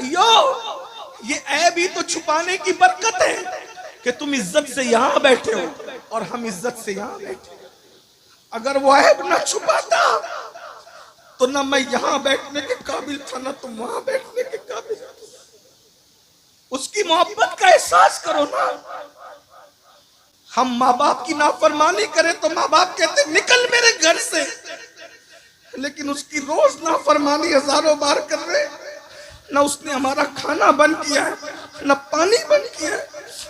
अयो ये ऐब ही तो छुपाने की बरकत है कि तुम इज्जत से यहां बैठे हो और हम इज्जत से यहां बैठे। अगर वो ऐब ना छुपाता तो ना मैं यहां बैठने के काबिल था ना तुम वहां बैठने के काबिल। उसकी मोहब्बत का एहसास करो ना। हम माँ बाप की नाफरमानी करें तो माँ बाप कहते निकल मेरे घर से, लेकिन उसकी रोज नाफरमानी हजारों बार कर रहे। ना उसने हमारा खाना बंद किया है, ना पानी बंद किया है,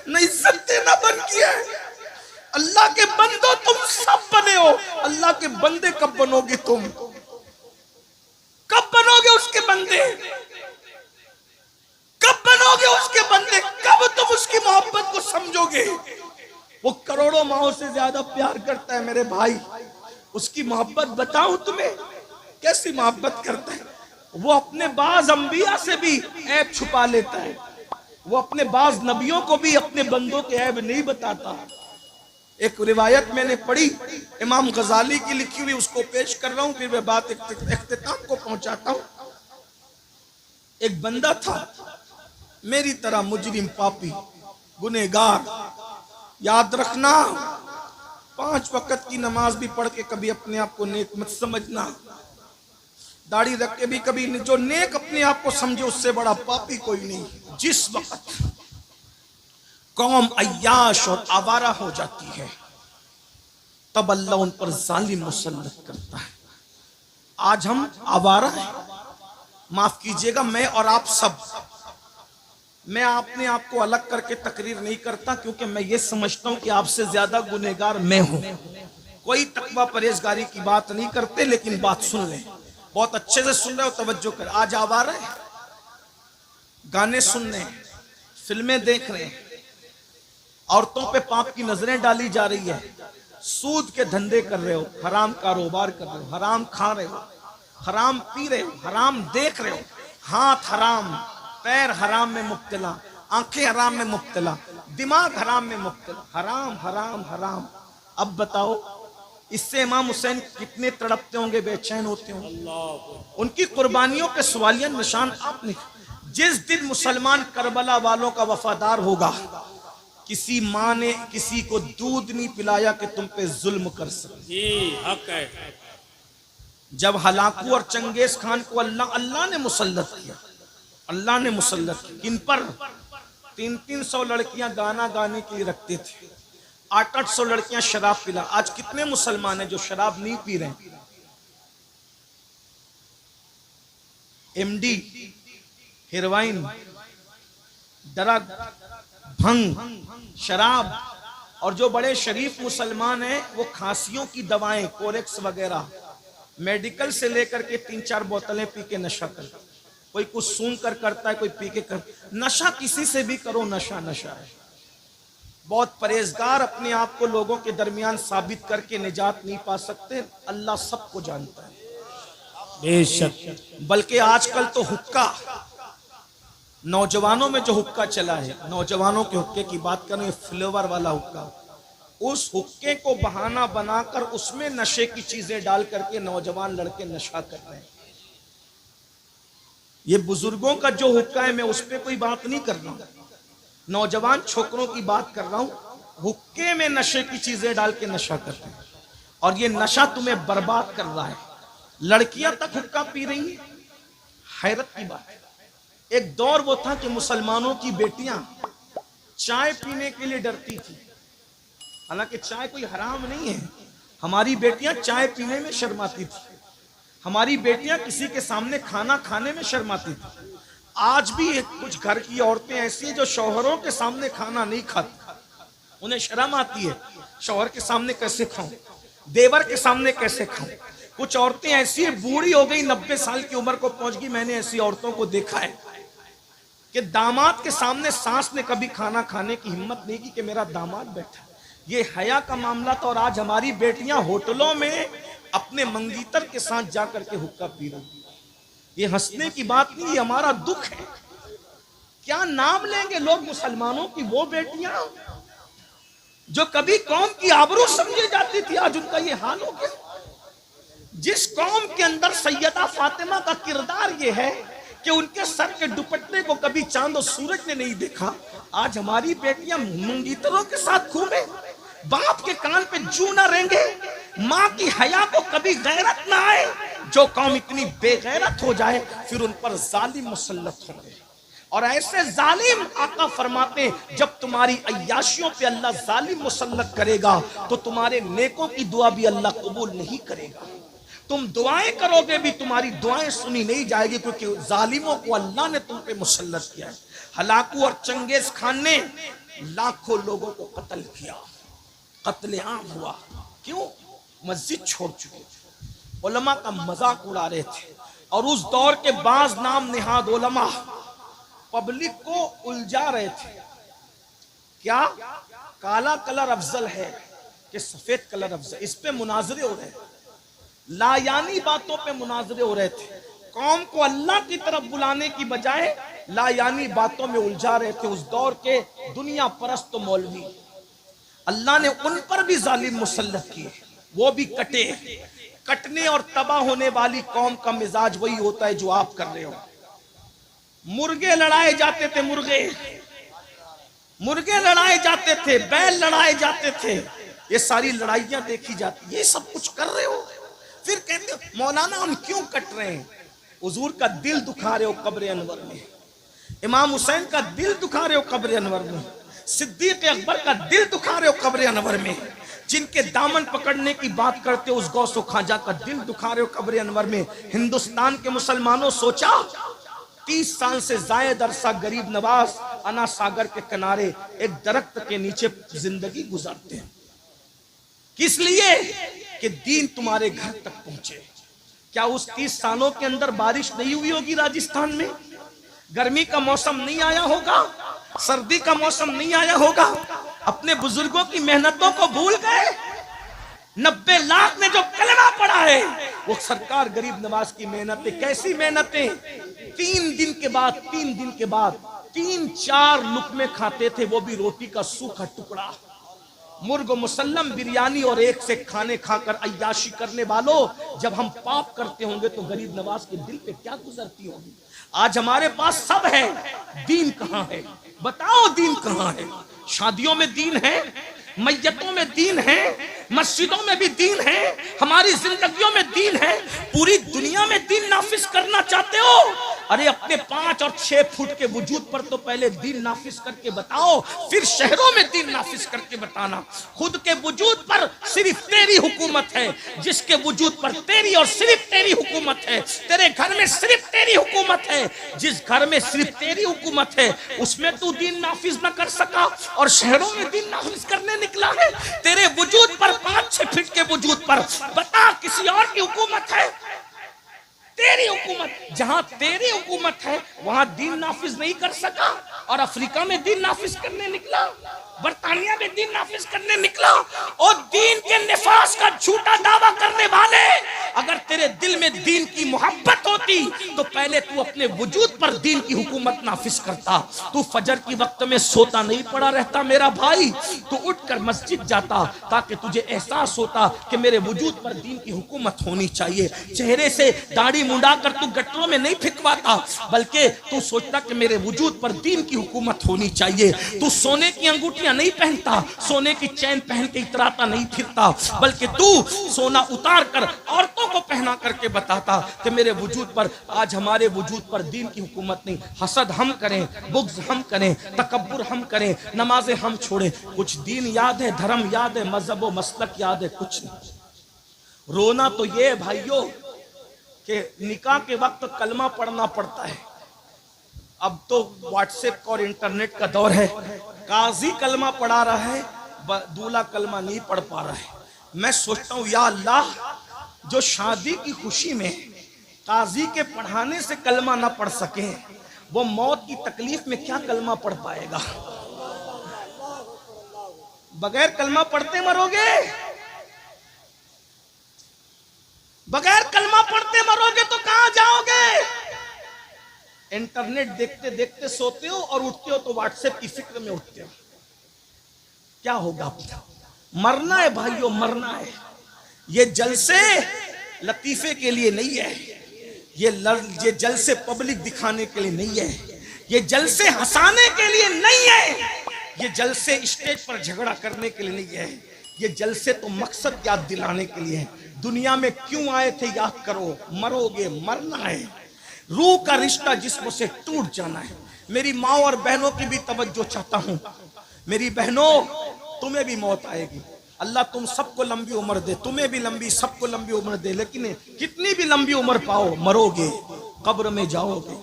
ना इज्जत देना बंद किया है। अल्लाह के बंदो तुम सब बने हो, अल्लाह के बंदे कब बनोगे तुम? कब बनोगे उसके बंदे? कब बनोगे उसके बंदे? कब तुम उसकी मोहब्बत को समझोगे? वो करोड़ों माओं से ज्यादा प्यार करता है मेरे भाई। उसकी मोहब्बत बताऊं तुम्हें कैसी मोहब्बत करता है। वो अपने बाज अंबिया से भी ऐब छुपा लेता है। वो अपने बाज नबियों को भी अपने बंदों के ऐब नहीं बताता। एक रिवायत मैंने पढ़ी इमाम गजाली की लिखी हुई, उसको पेश कर रहा हूं, फिर मैं बात इख्तिताम को पहुंचाता हूं। एक बंदा था मेरी तरह मुजरिम, पापी, गुनहगार। याद रखना 5 वक्त की नमाज भी पढ़ के कभी अपने आप को नेक मत समझना। दाढ़ी रख के भी कभी जो नेक अपने आप को समझे उससे बड़ा पापी कोई नहीं। जिस वक्त कौम अय्याश और आवारा हो जाती है तब अल्लाह उन पर जालिम मुसल्लत करता है। आज हम आवारा हैं, माफ कीजिएगा मैं और आप सब। मैं अपने आप को अलग करके तकरीर नहीं करता क्योंकि मैं ये समझता हूं कि आपसे ज्यादा गुनहगार मैं हूं। कोई तकवा परहेजगारी की बात नहीं करते, लेकिन बात सुन लें, बहुत अच्छे से सुन रहे हो, तवज्जो कर। आज आवारा है, गाने सुन रहे हैं, फिल्में देख रहे हैं, औरतों पे पाप की नजरें डाली जा रही है, सूद के धंधे कर रहे हो, हराम कारोबार कर रहे हो, हराम खा रहे हो, हराम पी रहे हो, हराम देख रहे हो, हाथ हराम, पैर हराम में मुब्तला, आंखें हराम में मुब्तला, दिमाग हराम में मुब्तला, हराम हराम हराम। अब बताओ इससे इमाम हुसैन कितने तड़पते होंगे, बेचैन होते होंगे। उनकी कुर्बानियों के सवालिया निशान आपने। जिस दिन मुसलमान करबला वालों का वफादार होगा, किसी माँ ने किसी को दूध नहीं पिलाया कि तुम पे जुल्म कर सके। हक है। जब हलाकू और चंगेज खान को अल्लाह ने मुसल्लत किया, अल्लाह ने मुसल्लत किया, किन पर? 300 लड़कियां गाना गाने के लिए रखते थे, 800 लड़कियां शराब पिला। आज कितने मुसलमान हैं जो शराब नहीं पी रहे? एमडी, हेरोइन, ड्रग, भंग, शराब। और जो बड़े शरीफ मुसलमान हैं वो खांसियों की दवाएं, कोरेक्स वगैरह, मेडिकल से लेकर के 3-4 बोतलें पी के नशा करता। कोई कुछ सूंघ कर करता है, कोई पी के कर। नशा किसी से भी करो, नशा नशा है। बहुत परहेजगार अपने आप को लोगों के दरमियान साबित करके निजात नहीं पा सकते। अल्लाह सबको जानता है बेशक। बल्कि आजकल तो हुक्का, नौजवानों में जो हुक्का चला है, नौजवानों के हुक्के की बात करें, फ्लेवर वाला हुक्का, उस हुक्के को बहाना बनाकर उसमें नशे की चीजें डाल करके नौजवान लड़के नशा कर रहे हैं। ये बुजुर्गों का जो हुक्का है, मैं उस पर कोई बात नहीं कर रहा हूं, नौजवान छोकरों की बात कर रहा हूं। हुक्के में नशे की चीजें डाल के नशा करते हैं और ये नशा तुम्हें बर्बाद कर रहा है। लड़कियां तक हुक्का पी रही हैं, हैरत की बात है। एक दौर वो था कि मुसलमानों की बेटियां चाय पीने के लिए डरती थी। हालांकि चाय कोई हराम नहीं है, हमारी बेटियां चाय पीने में शर्माती थी, हमारी बेटियां किसी के सामने खाना खाने में शर्माती थी। आज भी कुछ घर की औरतें ऐसी हैं जो शौहरों के सामने खाना नहीं खाती, उन्हें शर्म आती है, शौहर के सामने कैसे खाऊं, देवर के सामने कैसे खाऊं। कुछ औरतें ऐसी है, बूढ़ी हो गई, 90 साल की उम्र को पहुंच गई। मैंने ऐसी औरतों को देखा है कि दामाद के सामने सास ने कभी खाना खाने की हिम्मत नहीं की कि मेरा दामाद बैठा। ये हया का मामला था। और आज हमारी बेटियां होटलों में अपने मंगीतर के साथ जाकर के हुक्का पी रही। ये हंसने की बात नहीं, ये हमारा दुख है। क्या नाम लेंगे लोग मुसलमानों की वो बेटियां जो कभी कौम की आबरू समझी जाती थी, आज उनका ये हाल हो गया। जिस कौम के अंदर सैयदा फातिमा का किरदार ये है कि उनके सर के दुपट्टे को कभी चांद और सूरज ने नहीं देखा। आज हमारी बेटियां मुंगीतरों के साथ घूमे, बाप के कान पे जू ना रेंगे, माँ की हया को कभी गैरत ना आए। जो कौम इतनी बेगैरत हो जाए फिर उन पर जालिम मुसल्लत होंगे। और ऐसे जालिम आका फरमाते जब तुम्हारी अय्याशियों पे अल्लाह जालिम मुसल्लत करेगा तो तुम्हारे नेकों की दुआ भी अल्लाह कबूल नहीं करेगा। तुम दुआएं करोगे भी तुम्हारी दुआएं सुनी नहीं जाएगी, क्योंकि जालिमों को अल्लाह ने तुम पे मुसल्लत किया है। हलाकू और चंगेज खान ने लाखों लोगों को कत्ल किया, कत्लेआम हुआ। क्यों? मस्जिद छोड़ चुके, उलमा का मजाक उड़ा रहे थे। और उस दौर के बाज नाम निहाद उलमा पब्लिक को उलझा रहे थे। क्या काला कलर अफजल है कि सफेद कलर अफजल? इस पे मुनाजरे हो रहे हैं, लायानी बातों पे मुनाजरे हो रहे थे। कौम को अल्लाह की तरफ बुलाने की बजाय लायानी बातों में उलझा रहे थे। उस दौर के दुनिया परस्त मौलवी, अल्लाह ने उन पर भी जालिम मुसल्लत किए, वो भी कटे। कटने और तबाह होने वाली कौम का मिजाज वही होता है जो आप कर रहे हो। मुर्गे लड़ाए जाते थे, मुर्गे लड़ाए जाते थे, बैल लड़ाए जाते थे, ये सारी लड़ाइयां देखी जाती। ये सब कुछ कर रहे हो, फिर कहते हो मौलाना हम क्यों कट रहे हैं? हुजूर का दिल दुखा रहे हो कब्र अनवर में, इमाम हुसैन का दिल दुखा रहे हो कब्र अनवर में, सिद्दीक अकबर का दिल दुखा रहे हो कब्र अनवर में, जिनके दामन पकड़ने की बात करते हो उस गौसो खाजा का दिल दुखा रहे हो कब्र अनवर में। हिंदुस्तान के मुसलमानों सोचा 30 साल से जायद अरसा गरीब नवाज अना सागर के किनारे एक दरख्त के नीचे जिंदगी गुजारते हैं, किस लिए? कि दीन तुम्हारे घर तक पहुंचे। क्या उस 30 सालों के अंदर बारिश नहीं हुई होगी? राजस्थान में गर्मी का मौसम नहीं आया होगा, सर्दी का मौसम नहीं आया होगा? अपने बुजुर्गों की मेहनतों को भूल गए। 90 लाख ने जो कलमा पढ़ा है वो सरकार गरीब नवाज की मेहनतें। कैसी मेहनतें? 3 दिन के बाद 3-4 लुकमे खाते थे, वो भी रोटी का सूखा टुकड़ा। मुर्ग मुसल्लम बिरयानी और एक से खाने खाकर अय्याशी करने वालों, जब हम पाप करते होंगे तो गरीब नवाज के दिल पे क्या गुजरती होगी? आज हमारे पास सब है, दीन कहाँ है? बताओ दीन कहाँ है? शादियों में दीन है, मैयतों में दीन है, मस्जिदों में भी दीन है, हमारी जिंदगियों में दीन है। पूरी दुनिया में दीन नाफिज करना चाहते हो? अरे अपने 5 और 6 फुट के वजूद पर तो पहले दीन नाफिज करके बताओ, फिर शहरों में दीन नाफिज करके बताना। खुद के वजूद पर सिर्फ तेरी हुकूमत है, जिसके वजूद पर तेरी और सिर्फ तेरी हुकूमत है। तेरे घर में सिर्फ तेरी हुकूमत है, जिस घर में सिर्फ तेरी हुकूमत है उसमें तू दीन नाफिज न कर सका और शहरों में दीन नाफिज करने निकला है। तेरे वजूद पर 5-6 फीट के वजूद पर बता किसी और की हुकूमत है? तेरी हुकूमत, जहां तेरी हुकूमत है वहां दीन नाफिज नहीं कर सका और अफ्रीका में दीन नाफिज करने निकला, बरतानिया में दीन नाफिज करने निकला। और दीन के निफास का झूठा दावा करने वाले, अगर तेरे दिल में दीन की मोहब्बत होती तो पहले तू अपने वजूद पर दीन की हुकूमत नाफिज करता। तू फजर की वक्त में सोता नहीं पड़ा रहता मेरा भाई, तू उठकर मस्जिद जाता ताकि तुझे एहसास होता कि मेरे वजूद पर दीन की हुकूमत होनी चाहिए। चेहरे से दाढ़ी मुंडाकर तू गटरों में नहीं फिकवाता, बल्कि तू सोचता कि मेरे वजूद पर दीन की हुकूमत होनी चाहिए। तू सोने की अंगूठियां नहीं पहनता, सोने की चैन पहन के इतराता नहीं फिरता, बल्कि तू सोना उतार कर औरतों को पहना करके बताता कि मेरे वजूद पर, आज हमारे वजूद पर दीन की हुकूमत नहीं। हसद हम करें, बुग़्ज़ हम करें, तकब्बुर हम करें, नमाजें हम छोड़े, कुछ दीन याद है, धर्म याद है, मजहब व मसलक याद है? कुछ नहीं। रोना तो ये है भाइयों कि निकाह के वक्त कलमा पढ़ना पड़ता है। अब तो व्हाट्सएप और इंटरनेट का दौर है, काजी कलमा पढ़ा रहा है, दूल्हा कलमा नहीं पढ़ पा रहा है। मैं सोचता हूँ या अल्लाह, जो शादी की खुशी में काजी के पढ़ाने से कलमा ना पढ़ सके, वो मौत की तकलीफ में क्या कलमा पढ़ पाएगा? बगैर कलमा पढ़ते मरोगे, बगैर कलमा पढ़ते मरोगे तो कहां जाओगे? इंटरनेट देखते देखते सोते हो और उठते हो तो व्हाट्सएप की फिक्र में उठते हो। क्या होगा? मरना है भाइयों, मरना है। ये जलसे लतीफे के लिए नहीं है, ये जलसे पब्लिक दिखाने के लिए नहीं है, ये जलसे हंसाने के लिए नहीं है, ये जलसे स्टेज पर झगड़ा करने के लिए नहीं है, ये जलसे तो मकसद याद दिलाने के लिए है। दुनिया में क्यों आए थे याद करो, मरोगे, मरना है, रूह का रिश्ता जिस्म से टूट जाना है। मेरी माँ और बहनों की भी तवज्जो चाहता हूँ। मेरी बहनों, तुम्हें भी मौत आएगी। अल्लाह तुम सबको लंबी उम्र दे, तुम्हें भी लंबी, सबको लंबी उम्र दे, लेकिन कितनी भी लंबी उम्र पाओ, मरोगे, कब्र में जाओगे,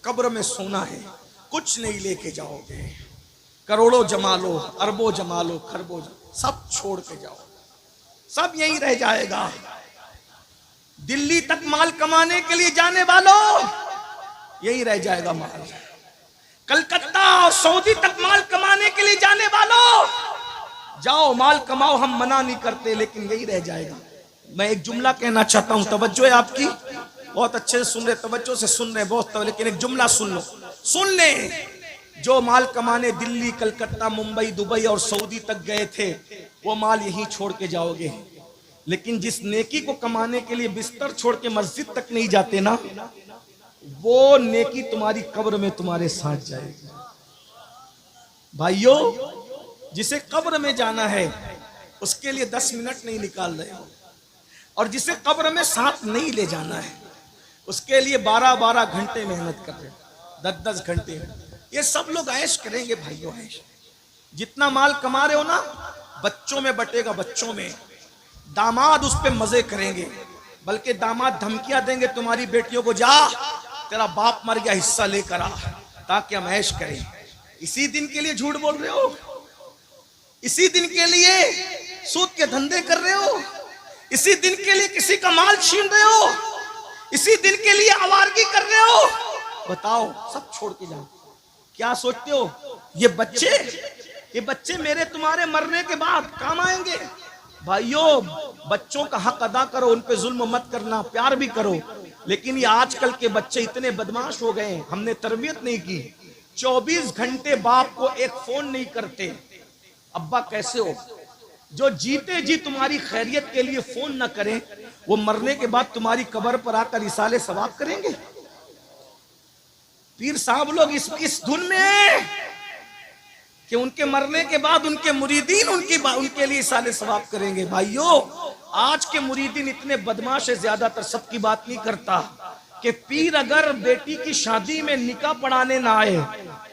कब्र में सोना है, कुछ नहीं लेके जाओगे। करोड़ों जमा लो, अरबों जमा लो, खरबों सब छोड़ के जाओ, सब यहीं रह जाएगा। दिल्ली तक माल कमाने के लिए जाने वालों, यहीं रह जाएगा माल। कलकत्ता और सऊदी तक माल कमाने के लिए जाने वालों, जाओ माल कमाओ, हम मना नहीं करते, लेकिन यही रह जाएगा। मैं एक जुमला कहना चाहता हूं, तवज्जो है आपकी, बहुत अच्छे से सुन रहे, तवज्जो से सुन रहे बहुत, लेकिन एक जुमला सुन लो, सुन ले। जो माल कमाने दिल्ली, कलकत्ता, मुंबई, दुबई और सऊदी तक गए थे, वो माल यहीं छोड़ के जाओगे। लेकिन जिस नेकी को कमाने के लिए बिस्तर छोड़ के मस्जिद तक नहीं जाते ना, वो नेकी तुम्हारी कब्र में तुम्हारे साथ जाएगी। भाइयों, जिसे कब्र में जाना है उसके लिए 10 मिनट नहीं निकाल रहे हो, और जिसे कब्र में साथ नहीं ले जाना है उसके लिए 12-12 घंटे मेहनत कर रहे हो, 10-10 घंटे। ये सब लोग ऐश करेंगे भाइयों, ऐश। जितना माल कमा रहे हो ना, बच्चों में बटेगा, बच्चों में। दामाद उस पे मजे करेंगे, बल्कि दामाद धमकियां देंगे तुम्हारी बेटियों को, जा तेरा बाप मर गया, हिस्सा लेकर आ, ताकि हम ऐश करें। इसी दिन के लिए झूठ बोल रहे हो, इसी दिन के लिए सूद के धंधे कर रहे हो, इसी दिन के लिए किसी का माल छीन रहे हो, इसी दिन के लिए आवारगी कर रहे हो। बताओ, सब छोड़ के जाओ। क्या सोचते हो, ये बच्चे मेरे तुम्हारे मरने के बाद काम आएंगे? भाइयों, बच्चों का हक अदा करो, उन पे जुल्म मत करना, प्यार भी करो। लेकिन ये आजकल के बच्चे इतने बदमाश हो गए, हमने तरबियत नहीं की। 24 घंटे बाप को एक फोन नहीं करते, अब्बा कैसे हो? जो जीते जी तुम्हारी खैरियत के लिए फोन न करें, वो मरने के बाद तुम्हारी कब्र पर आकर इसाले सवाब करेंगे। पीर साहब लोग इस धुन में कि उनके मरने के बाद उनके मुरीदीन उनके लिए इसाले सवाब करेंगे। भाइयों, आज के मुरीदीन इतने बदमाश है, ज्यादातर सबकी बात नहीं करता, कि पीर अगर बेटी की शादी में निकाह पढ़ाने ना आए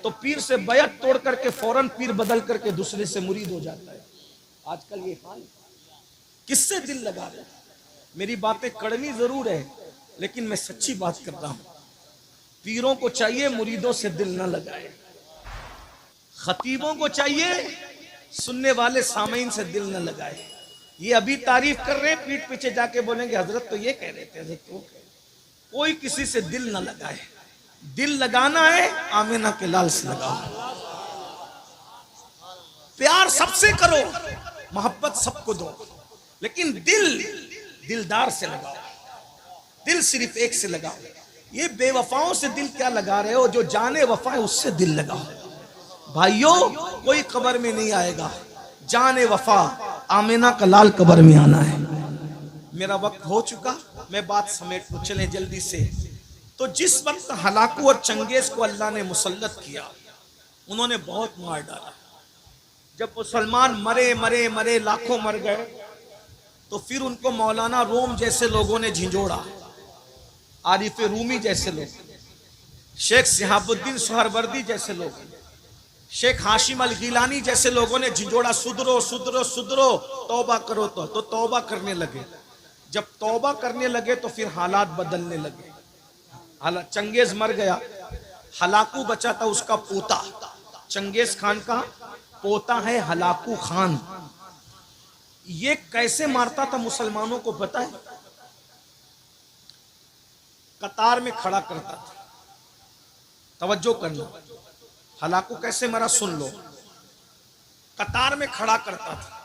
तो पीर से बैत तोड़ करके फौरन पीर बदल करके दूसरे से मुरीद हो जाता है। आजकल ये हाल, किससे दिल लगा रहे? मेरी बातें कड़वी जरूर है, लेकिन मैं सच्ची बात कर रहा हूं। पीरों को चाहिए मुरीदों से दिल न लगाए, खतीबों को चाहिए सुनने वाले सामीन से दिल न लगाए। ये अभी तारीफ कर रहे हैं, पीठ पीछे जाके बोलेंगे हजरत तो ये कह रहे थे, हजरत तो कोई किसी से दिल न लगाए। दिल लगाना है आमिना के लाल से लगाओ, प्यार सबसे करो, मोहब्बत सबको दो, लेकिन दिलदार से लगाओ, दिल सिर्फ एक से लगाओ। ये बेवफाओं से दिल क्या लगा रहे हो? जो जाने वफा है उससे दिल लगाओ। भाइयों, कोई कब्र में नहीं आएगा, जाने वफा आमिना का लाल कब्र में आना है। मेरा वक्त हो चुका, मैं बात समेट लूं, चलें जल्दी से। तो जिस वक्त हलाकू और चंगेज को अल्लाह ने मुसल्लत किया, उन्होंने बहुत मार डाला। जब मुसलमान मरे मरे मरे लाखों मर गए, तो फिर उनको मौलाना रोम जैसे लोगों ने झिंझोड़ा, आरिफ रूमी जैसे लोग, शेख सिहाबुद्दीन सुहरवर्दी जैसे लोग, शेख हाशिम अल गिलानी जैसे लोगों ने झिंझोड़ा, सुधरो सुधरो सुधरो, तौबा करो। तो तौबा करने लगे। जब तौबा करने लगे तो फिर हालात बदलने लगे। चंगेज मर गया, हलाकू बचा था उसका पोता, चंगेज खान का पोता है हलाकू खान। ये कैसे मारता था मुसलमानों को पता है? कतार में खड़ा करता था। तवज्जो करना, हलाकू कैसे मरा सुन लो। कतार में खड़ा करता था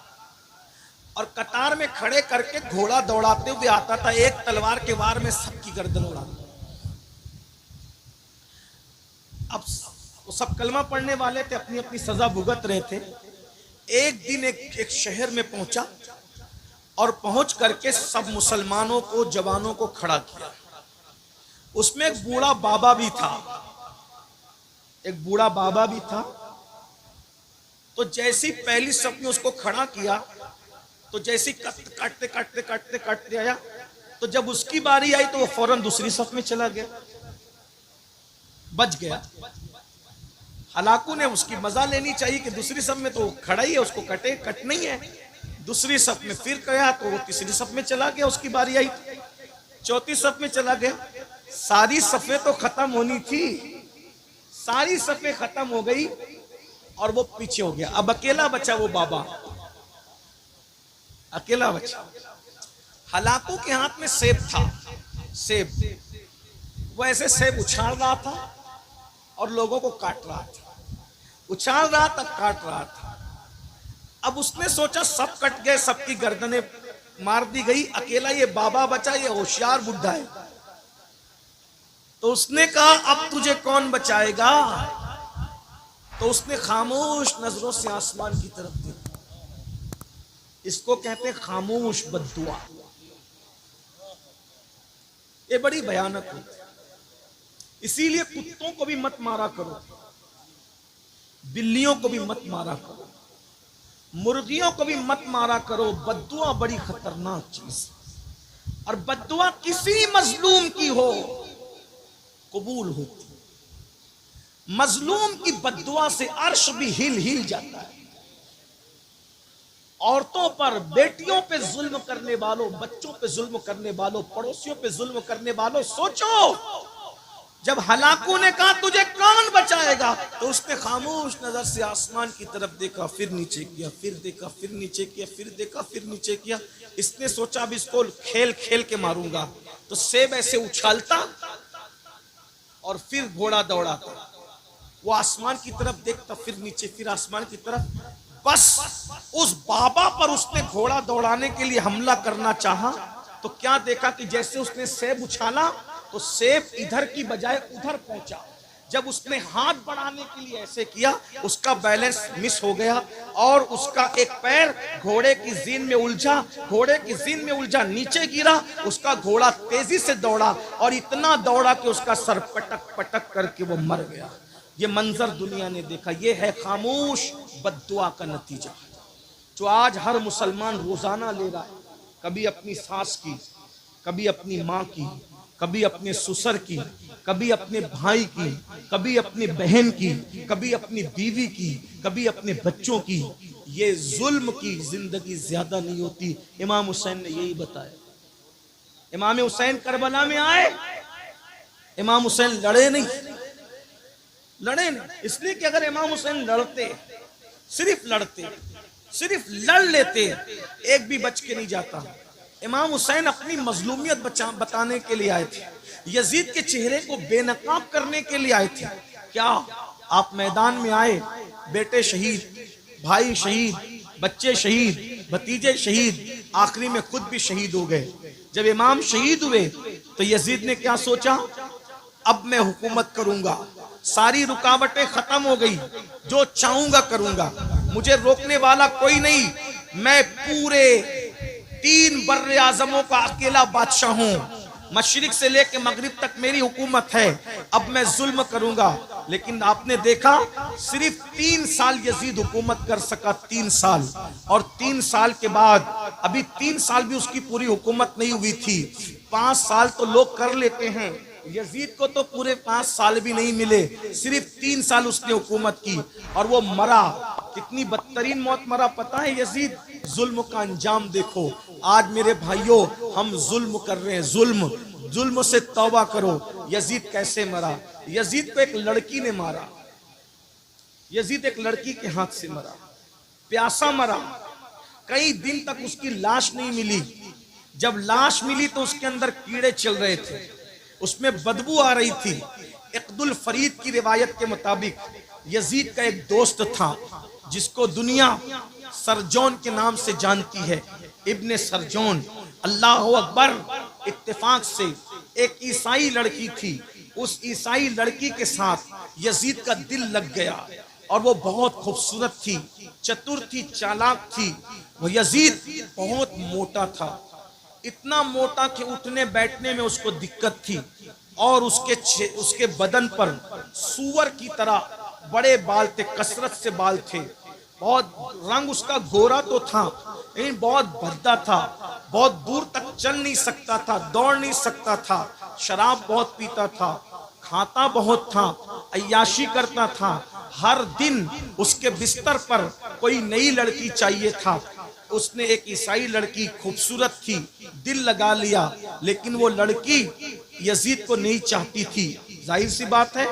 और कतार में खड़े करके घोड़ा दौड़ाते हुए आता था, एक तलवार के वार में सबकी गर्दन उड़ाता। अब वो सब कलमा पढ़ने वाले थे, अपनी अपनी सजा भुगत रहे थे। एक दिन एक शहर में पहुंचा और पहुंच करके सब मुसलमानों को, जवानों को खड़ा किया उसमें एक बूढ़ा बाबा भी था, एक बूढ़ा बाबा भी था। तो जैसी पहली सफ में उसको खड़ा किया, तो जैसी काटते काटते काटते काटते आया, तो जब उसकी बारी आई तो वो फौरन दूसरी सफ में चला गया, बच गया। हलाकू ने उसकी मजा लेनी चाहिए कि दूसरी सफ में तो खड़ा ही है, उसको कटे कट नहीं है। दूसरी सफ में फिर गया तो वो तीसरी सफ में चला गया, उसकी बारी आई। चौथी सफ में चला गया, सारी सफे तो खत्म होनी थी, सारी सफे खत्म हो गई और वो पीछे हो गया। अब अकेला बचा वो बाबा, अकेला बचा। हलाकू के हाथ में सेब था, सेब। वो ऐसे सेब उछाल रहा था और लोगों को काट रहा था, उछाल रहा था, काट रहा था। अब उसने सोचा सब कट गए, सबकी गर्दनें मार दी गई, अकेला ये बाबा बचा, ये होशियार बुढ़ा है। तो उसने कहा अब तुझे कौन बचाएगा? तो उसने खामोश नजरों से आसमान की तरफ देखा। इसको कहते हैं खामोश बद्दुआ। ये बड़ी भयानक होती है। इसीलिए कुत्तों को भी मत मारा करो, बिल्लियों को भी मत मारा करो, मुर्गियों को भी मत मारा करो। बद्दुआ बड़ी खतरनाक चीज है, और बद्दुआ किसी मजलूम की हो कबूल होती। मजलूम की बद्दुआ से अर्श भी हिल हिल जाता है। औरतों पर, बेटियों पे जुल्म करने वालों, बच्चों पे जुल्म करने वालों, पड़ोसियों पे जुल्म करने वालों, सोचो जब हलाकू ने कहा तुझे कौन बचाएगा, तो उसने खामोश नजर से आसमान की तरफ देखा, फिर नीचे किया, फिर देखा, फिर नीचे किया, फिर देखा, फिर नीचे किया। इसने सोचा अब इसको खेल खेल के मारूंगा। तो सेब ऐसे उछालता और फिर घोड़ा दौड़ाता, वो आसमान की तरफ देखता, फिर नीचे, फिर आसमान की तरफ। बस उस बाबा पर उसने घोड़ा दौड़ाने के लिए हमला करना चाहा, तो क्या देखा कि जैसे उसने सेब उछाला तो सेब इधर की बजाय उधर पहुंचा। जब उसने हाथ बढ़ाने के लिए ऐसे किया, उसका बैलेंस मिस हो गया और उसका एक पैर घोड़े की जीन में उलझा, घोड़े की जीन में उलझा, नीचे गिरा। उसका घोड़ा तेजी से दौड़ा और इतना दौड़ा कि उसका सर पटक पटक करके वो मर गया। ये मंजर दुनिया ने देखा। ये है खामोश बद्दुआ का नतीजा, जो आज हर मुसलमान रोजाना ले रहा है। कभी अपनी सास की, कभी अपनी माँ की, कभी अपने ससुर की, कभी अपने भाई की, कभी अपनी बहन की, कभी अपनी बीवी की, कभी अपने बच्चों की। ये जुल्म की जिंदगी ज्यादा नहीं होती। इमाम हुसैन ने यही बताया। इमाम हुसैन करबला में आए, इमाम हुसैन लड़े नहीं, लड़े नहीं। इसलिए कि अगर इमाम हुसैन लड़ते, सिर्फ लड़ते, सिर्फ लड़ लेते, एक भी बच के नहीं जाता। इमाम हुसैन अपनी मजलूमियत बताने के लिए आए थे, यजीद के चेहरे को बेनकाब करने के लिए आए थे। क्या आप मैदान में आए, बेटे शहीद, भाई शहीद, बच्चे शहीद, भतीजे शहीद, आखिरी में खुद भी शहीद हो गए। जब इमाम शहीद हुए तो यजीद ने क्या सोचा, अब मैं हुकूमत करूंगा, सारी रुकावटें खत्म हो गई, जो चाहूंगा करूंगा, मुझे रोकने वाला कोई नहीं, मैं पूरे 3 बर्रे आजमों का अकेला बादशाह हूं, मशरिक से लेकर मगरिब तक मेरी हुकूमत है, अब मैं जुल्म करूंगा। लेकिन आपने देखा सिर्फ 3 साल यजीद हुकूमत कर सका, 3 साल, और 3 साल के बाद अभी 3 साल भी उसकी पूरी हुकूमत नहीं हुई थी। 5 साल तो लोग कर लेते हैं, यजीद को तो पूरे 5 साल भी नहीं मिले, सिर्फ 3 साल उसने हुकूमत की और वो मरा। कितनी बदतरीन मौत मरा पता है यजीद? जुल्म का अंजाम देखो। आज मेरे भाइयों हम जुल्म कर रहे हैं, जुल्म, जुल्म से तौबा करो। यजीद कैसे मरा? यजीद को एक लड़की ने मारा, यजीद एक लड़की के हाथ से मरा, प्यासा मरा। कई दिन तक उसकी लाश नहीं मिली। जब लाश मिली तो उसके अंदर कीड़े चल रहे थे, उसमें बदबू आ रही थी। इक़दुल फरीद की रिवायत के मुताबिक यजीद का एक दोस्त था जिसको दुनिया सरजोन के नाम से जानती है, इब्ने सरजोन। अल्लाह अकबर। इत्तेफाक से एक ईसाई लड़की थी, उस ईसाई लड़की के साथ यजीद का दिल लग गया और वो बहुत खूबसूरत थी, चतुर थी, चालाक थी। वो यजीद बहुत मोटा था, इतना मोटा कि उठने बैठने में उसको दिक्कत थी। और उसके बदन पर सूअर की तरह बड़े बाल थे, कसरत से बाल थे। बहुत रंग उसका गोरा तो था लेकिन बहुत भद्दा था, बहुत दूर तक चल नहीं सकता था, दौड़ नहीं सकता था, शराब बहुत पीता था, खाता बहुत था, अय्याशी करता था। हर दिन उसके बिस्तर पर कोई नई लड़की चाहिए था। उसने एक ईसाई लड़की खूबसूरत थी, दिल लगा लिया, लेकिन वो लड़की यजीद को नहीं चाहती थी। जाहिर सी बात है,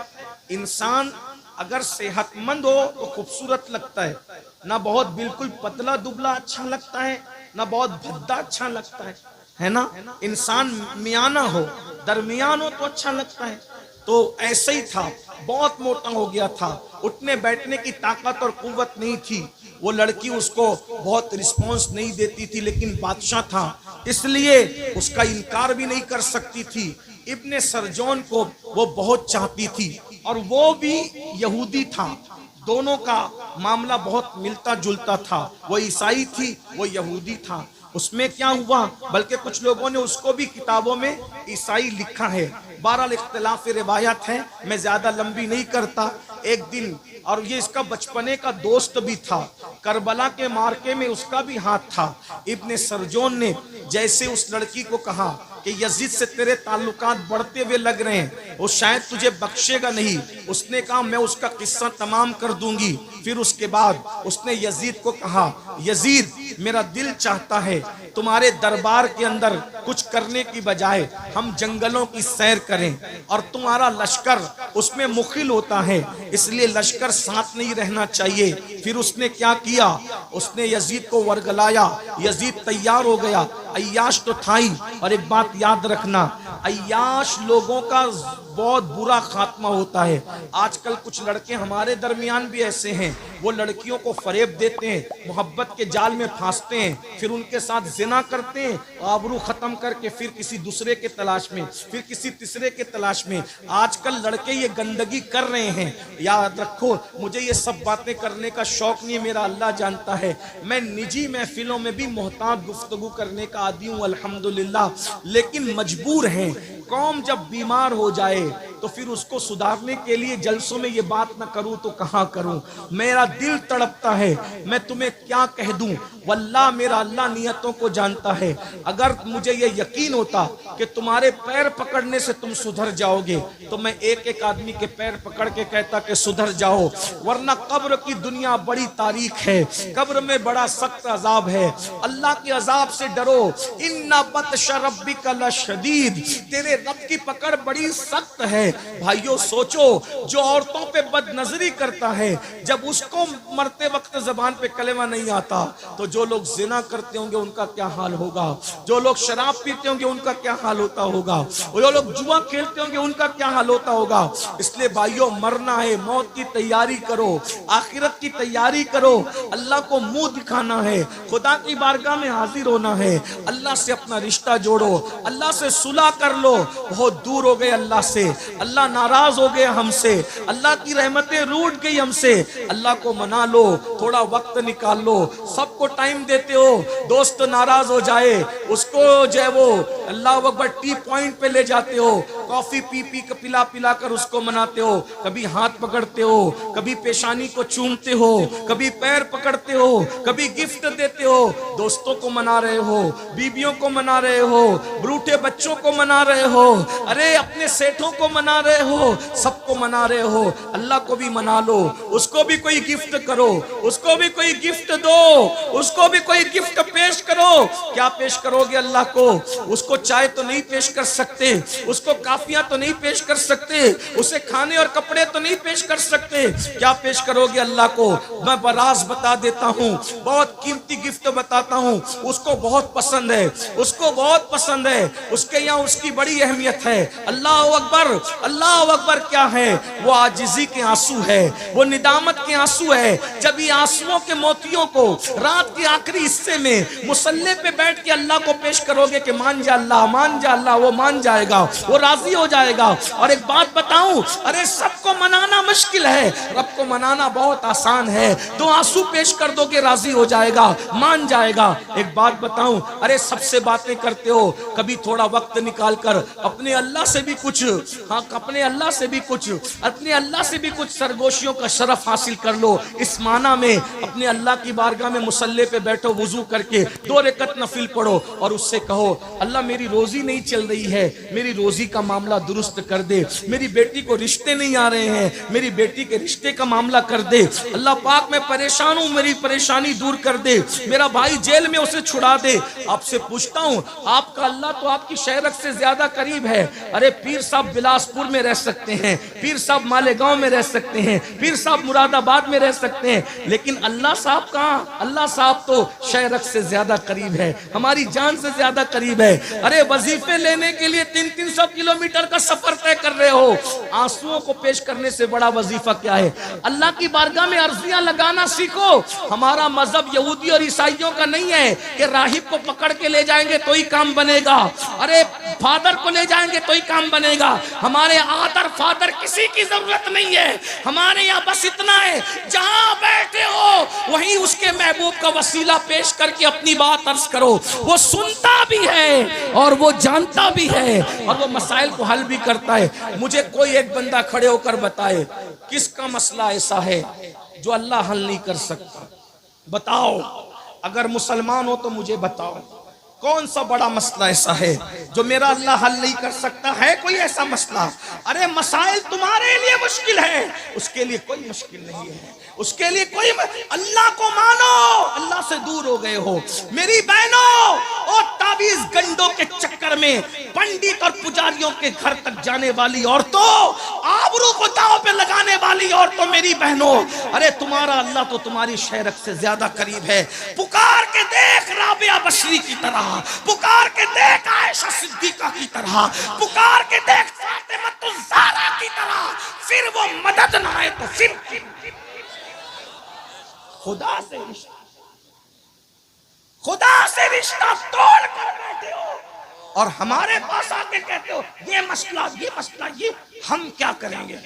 इंसान अगर सेहतमंद हो तो खूबसूरत लगता है, ना बहुत बिल्कुल पतला दुबला अच्छा लगता है, ना बहुत भद्दा अच्छा लगता है ना। इंसान मियाना हो, दरमियान हो तो अच्छा लगता है। तो ऐसे ही था, बहुत मोटा हो गया था, उठने बैठने की ताकत और कुव्वत नहीं थी। वो लड़की उसको बहुत रिस्पॉन्स नहीं देती थी, लेकिन बादशाह था इसलिए उसका इनकार भी नहीं कर सकती थी। इब्ने सरजौन को वो बहुत चाहती थी और वो भी यहूदी था। दोनों का मामला बहुत मिलता जुलता था, वो ईसाई थी, वो यहूदी था। उसमें क्या हुआ, बल्कि कुछ लोगों ने उसको भी किताबों में ईसाई लिखा है। बहरहाल इख्तिलाफ रिवायत है, मैं ज्यादा लंबी नहीं करता। एक दिन, और ये इसका बचपने का दोस्त भी था, करबला के मार्के में उसका भी हाथ था। इब्ने सरजौन ने जैसे उस लड़की को कहा कि यजीद से तेरे ताल्लुकात बढ़ते हुए लग रहे हैं, वो शायद तुझे बख्शेगा नहीं, उसने कहा मैं उसका किस्सा तमाम कर दूंगी। फिर उसके बाद उसने यजीद को कहा, यजीद मेरा दिल चाहता है तुम्हारे दरबार के अंदर कुछ करने की बजाय हम जंगलों की सैर करें, और तुम्हारा लश्कर उसमें मुखिल होता है, इसलिए लश्कर साथ नहीं रहना चाहिए। फिर उसने क्या किया, उसने यजीद को वर्गलाया, यजीद तैयार हो गया। अय्याश तो था ही, और एक बात याद रखना, अय्याश लोगों का बहुत बुरा खात्मा होता है। आजकल कुछ लड़के हमारे दरमियान भी ऐसे हैं, वो लड़कियों को फरेब देते हैं, मोहब्बत के जाल में फांसते हैं, फिर उनके साथ जिना करते हैं, आबरू खत्म करके फिर किसी दूसरे के तलाश में, फिर किसी तीसरे के तलाश में। आजकल लड़के ये गंदगी कर रहे हैं। याद रखो, मुझे ये सब बातें करने का शौक नहीं, मेरा अल्लाह जानता है। मैं निजी महफिलों में भी मोहतात गुफ्तगू करने का आदी हूँ अल्हम्दुलिल्लाह, लेकिन मजबूर हैं। कौम जब बीमार हो जाए तो फिर उसको सुधारने के लिए जलसों में ये बात ना करूं तो कहां करूं। मेरा दिल तड़पता है, मैं तुम्हें क्या कह दूं। वल्लाह मेरा अल्लाह नियतों को जानता है। अगर मुझे ये यकीन होता कि तुम्हारे पैर पकड़ने से तुम सुधर जाओगे तो मैं एक एक आदमी के पैर पकड़ के कहता कि सुधर जाओ, वरना कब्र की दुनिया बड़ी तारीख है, कब्र में बड़ा सख्त अजाब है। अल्लाह के अजाब से डरो, इन्ना बत्श रब्बिका लशदीद, तेरे रब की पकड़ बड़ी सख्त है। भाइयों सोचो, जो औरतों पे बदनजरी करता है, जब उसको मरते वक्त जबान पे कलेमा नहीं आता, तो जो लोग जिना करते होंगे उनका क्या हाल होगा, जो लोग शराब पीते होंगे उनका क्या हाल होता होगा, जो लोग जुआ खेलते होंगे उनका क्या हाल होता होगा। इसलिए भाइयों, मरना है, मौत की तैयारी करो, आखिरत की तैयारी करो, अल्लाह को मुंह दिखाना है, खुदा की बारगाह में हाजिर होना है, अल्लाह से अपना रिश्ता जोड़ो, अल्लाह से सुलह कर लो। बहुत दूर हो गए अल्लाह से, अल्लाह नाराज हो गए हमसे, अल्लाह की रहमतें रूठ गई हमसे। अल्लाह को मना लो, थोड़ा वक्त निकाल लो। सबको टाइम देते हो, दोस्त नाराज हो जाए उसको जो है वो अल्लाह अकबर टी पॉइंट पे ले जाते हो, कॉफी पी पी पिला पिला कर उसको मनाते हो। कभी हाथ पकड़ते हो, कभी पेशानी को चूमते हो, कभी पैर पकड़ते हो, कभी गिफ्ट देते हो। दोस्तों को मना रहे हो, बीबियों को मना रहे हो, ब्रूठे बच्चों को मना रहे हो, अरे अपने सेठों को मना रहे हो, सबको मना रहे हो। अल्लाह को भी मना लो, उसको भी कोई गिफ्ट करो, उसको भी कोई गिफ्ट दो, उसको भी कोई गिफ्ट पेश करो। क्या पेश करोगे अल्लाह को? उसको चाय तो नहीं पेश कर सकते, उसको काफियां तो नहीं पेश कर सकते, उसे खाने और कपड़े तो नहीं पेश कर सकते। क्या पेश करोगे अल्लाह को? मैं बराज बता देता हूँ, बहुत कीमती गिफ्ट बताता हूँ, उसको बहुत पसंद है, उसको बहुत पसंद है, उसके यहाँ उसकी बड़ी अहमियत है। अल्लाह अकबर, अल्लाह अकबर क्या है? वो आजिजी के आंसू है, वो निदामत के आंसू है। जब ये आंसुओं के मोतियों को रात के आखिरी हिस्से में मुसल्ले पे बैठ के अल्लाह को पेश करोगे कि मान जा अल्लाह, मान जा अल्लाह, वो मान जाएगा, वो राजी राजी हो जाएगा। और एक बात बताऊं, अरे सबको मनाना मुश्किल है, रब को मनाना बहुत आसान है। तो आंसू पेश कर दो कि राजी हो जाएगा, मान जाएगा। एक बात बताऊं, अरे सबसे बातें करते हो, कभी थोड़ा वक्त निकाल कर अपने अल्लाह से भी कुछ, हाँ अपने अल्लाह से भी कुछ, अपने अल्लाह से भी कुछ सरगोशियों का शरफ हासिल कर लो। इस माना में अपने अल्लाह की बारगाह में मुसल्ले पे बैठो, वुजू करके 2 रकत नफिल पढ़ो और उससे कहो, अल्लाह मेरी रोजी नहीं चल रही है, मेरी रोजी का मामला दुरुस्त कर दे। मेरी बेटी को रिश्ते नहीं आ रहे हैं, मेरी बेटी के रिश्ते का मामला कर दे। अल्लाह पाक मैं परेशान हूं, मेरी परेशानी दूर कर दे। मेरा भाई जेल में, उसे छुड़ा दे। आपसे पूछता हूं, आपका अल्लाह तो आपकी शहरत से ज्यादा करीब है। अरे पीर साहब बिलासपुर में रह सकते हैं, पीर साहब मालेगांव में रह सकते हैं, पीर साहब मुरादाबाद में रह सकते हैं, लेकिन अल्लाह साहब कहाँ? अल्लाह साहब तो शहरत से ज्यादा करीब है, हमारी जान से ज्यादा करीब है। अरे वजीफे लेने के लिए 300-300 किलोमीटर का सफर तय कर रहे हो, आंसुओं को पेश करने से बड़ा वजीफा क्या है? अल्लाह की बारगाह में अर्जियां लगाना सीखो। हमारा मजहब यहूदी और ईसाइयों का नहीं है कि राहिब को पकड़ के ले जाएंगे तो ही काम बनेगा, अरे फादर को ले जाएंगे तो ही काम बनेगा। हमारे आदर फादर किसी की जरूरत नहीं है, हमारे यहाँ बस इतना है, जहां बैठे हो वहीं उसके महबूब का वसीला पेश करके अपनी बात अर्ज करो। वो सुनता भी है और वो जानता भी है और वो मसाइल को हल भी करता है। मुझे कोई एक बंदा खड़े होकर बताए किसका मसला ऐसा है जो अल्लाह हल नहीं कर सकता? बताओ, अगर मुसलमान हो तो मुझे बताओ, कौन सा बड़ा मसला ऐसा है जो मेरा अल्लाह हल नहीं कर सकता? है कोई ऐसा मसला? अरे मसाइल तुम्हारे लिए मुश्किल है, उसके लिए कोई मुश्किल नहीं है, उसके लिए कोई अल्लाह को मानो, अल्लाह से दूर हो गए हो। मेरी बहनों, और ताबीज गंडों के चक्कर में पंडित और पुजारियों के घर तक जाने वाली औरतों, आबरू को दांव पे लगाने वाली औरतों, मेरी बहनों, अरे तुम्हारा अल्लाह तो तुम्हारी शहरत से ज्यादा करीब है। पुकार के देख राबिया बशरी की तरह, पुकार के देख आयशा सिद्दीका की तरह, पुकार के देख फातिमा ज़हरा की तरह, फिर वो मदद ना आए तो फिर खुदा से रिश्ता, खुदा से रिश्ता तोड़ कर बैठे हो और हमारे पास आके कहते हो ये मसला, ये मसला, ये हम क्या करेंगे?